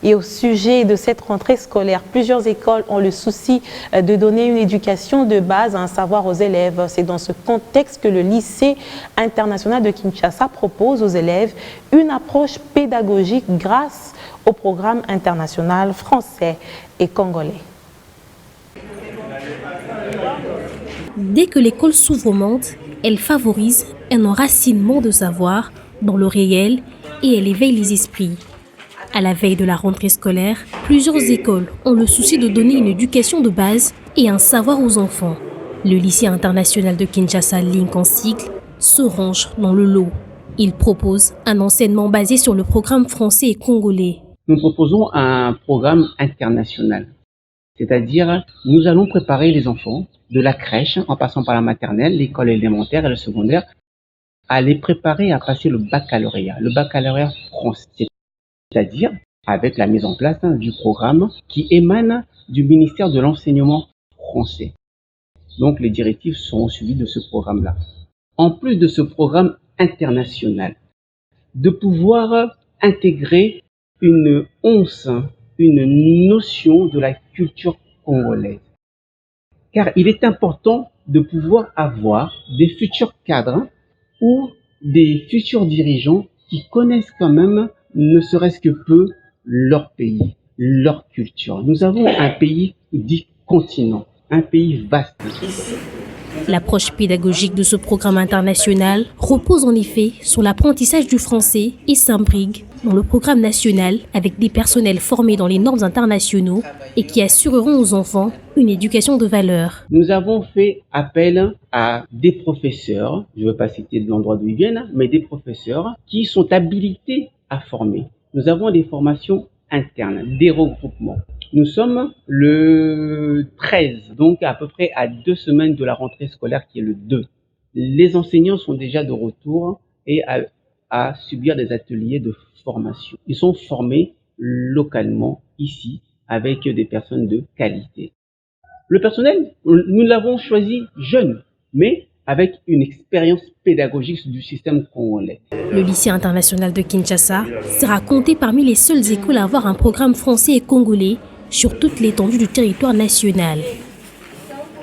Et au sujet de cette rentrée scolaire, plusieurs écoles ont le souci de donner une éducation de base, un savoir aux élèves. C'est dans ce contexte que le lycée international de Kinshasa propose aux élèves une approche pédagogique grâce au programme international français et congolais. Dès que l'école s'ouvre au monde, elle favorise un enracinement de savoir dans le réel et elle éveille les esprits. À la veille de la rentrée scolaire, plusieurs écoles ont le souci de donner une éducation de base et un savoir aux enfants. Le lycée international de Kinshasa, Link en sigle, se range dans le lot. Il propose un enseignement basé sur le programme français et congolais. Nous proposons un programme international. C'est-à-dire, nous allons préparer les enfants de la crèche, en passant par la maternelle, l'école élémentaire et le secondaire, à les préparer à passer le baccalauréat français. C'est-à-dire, avec la mise en place du programme qui émane du ministère de l'enseignement français. Donc, les directives seront suivies de ce programme-là. En plus de ce programme international, de pouvoir intégrer une once, une notion de la culture congolaise. Car il est important de pouvoir avoir des futurs cadres ou des futurs dirigeants qui connaissent quand même, ne serait-ce que peu, leur pays, leur culture. Nous avons un pays dit continent, un pays vaste. L'approche pédagogique de ce programme international repose en effet sur l'apprentissage du français et s'imbrigue dans le programme national avec des personnels formés dans les normes internationaux et qui assureront aux enfants une éducation de valeur. Nous avons fait appel à des professeurs, je ne veux pas citer l'endroit d'où ils viennent, mais des professeurs qui sont habilités à former. Nous avons des formations internes, des regroupements. Nous sommes le 13, donc à peu près à 2 semaines de la rentrée scolaire qui est le 2. Les enseignants sont déjà de retour et à subir des ateliers de formation. Ils sont formés localement ici avec des personnes de qualité. Le personnel, nous l'avons choisi jeune, mais avec une expérience pédagogique du système congolais. Le lycée international de Kinshasa sera compté parmi les seules écoles à avoir un programme français et congolais sur toute l'étendue du territoire national.